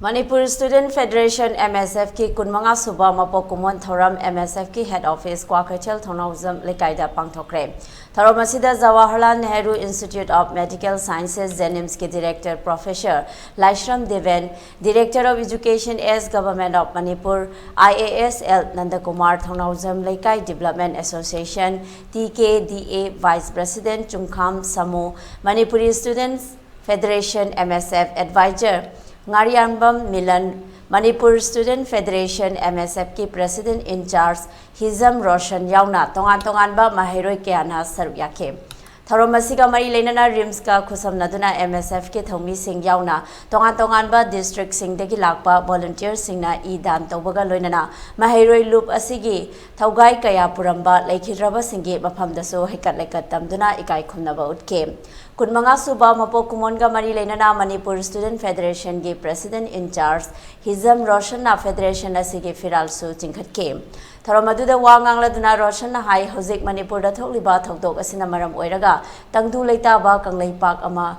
Manipuri Students Federation MSF की कुनमंगा सुबा मपok kumwon thoram MSF की head office kwakachel thonawzam lekaida pangthokhre thoram asida Jawaharlal Nehru Institute of Medical Sciences Jenims की director professor Laishram Deven, director of education as government of Manipur IASL Nandakumar thonawzam lekai development association TKDA vice president Chungkham Samu Manipuri Students Federation MSF advisor Ngariambam Milan, Manipur Student Federation MSF की President in charge Hizam Roshan Yauna tongan ba mahiroi kiana saruk yake Thorom asiga mari lenana rims ka khusam naduna MSF ke thomi sing yauna tongan ba district sing degi lakpa volunteer sing na I dan tobaga loinana mahiroi loop asigi thogai kaya puramba lekhiraba singi mafam daso hekat lekat tamduna ikai khumnaba utke Kunmanga suba mapok kumwon ga mari lenana Manipur Student Federation ki President in charge Hizam Roshan na Federation asigi firal su chingkhatke Tharamadu wangang laduna Roshan na hai hozik Manipur da thokliba thokdok asina maram oiraga tangdu leitaba kangleipak ama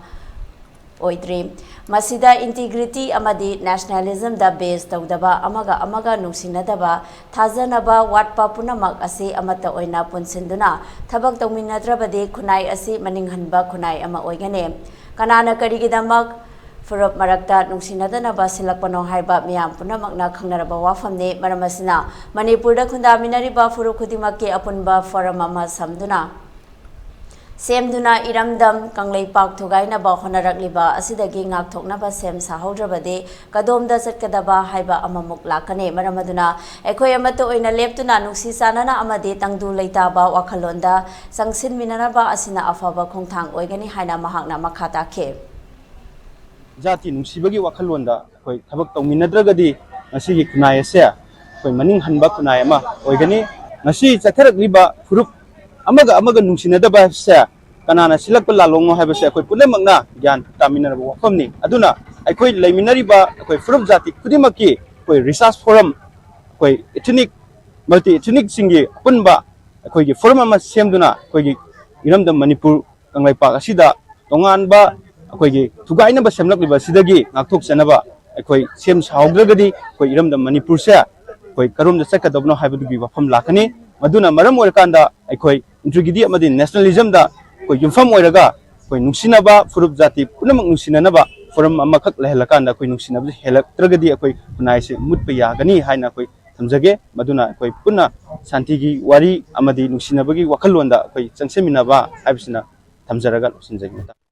oidri masida integrity amadi nationalism da base tawdaba amaga nungsinadaba thajanaba watpa punamak ase amata oina punsinduna thabak tawminadrabade khunai ase maninghanba khunai ama oigane kanana karigidamak Furup marakta nungsinadana basilakpano haiba miyam punamakna khangnaraba wafamne maramasina Manipur da khundaminariba furup khudimake apunba forum ama samduna Semduna iramdam kangleipak thugaina ba honarakliba asidagi ngakthoknaba sem sahodrabade kadomda chatkadaba haiba amamuk lakane maramaduna ekhoi amato oina leptuna nungsi sanana amade tangdu leitaba wakhalonda sangsin minanaba asina afaba khongthang oigani haina mahakna makhata khe Jati nungsibagi wakhalonda koi thabak tawminadragadi ngasigi khunai ase koi maning hanba khunai ama oigani ngasi chatharakliba furup amaga nungsinadaba se kanana silak lalongo haibase koi punemakna gyan taminaraba wafamni aduna aikoi leiminariba koi furup jati khudimaki koi research forum koi ethnic multi ethnic singi punba koi gi forum ama semduna koi gi iramda Manipur kanglaipak asida tonganba koi gi thugaina ba semlakliba sidagi ngakthok chanaba koi sem saugdragadi koi iramda Manipur se koi karumda chakadabno haibadugi wafam lakani maduna maram oirkanda aikoi intrigidi amadi nationalism da koi yumfam oiraga koi nungsinaba furup jati punamak nungsinanaba forum amakhak lehelakanda koi nungsinaba helaktragadi akoi kunai se mutpa yagani haina koi thamjage maduna koi punna santigi wari amadi nungsinabagi wakhalonda koi changseminaba haibsina thamjaraga sinjagi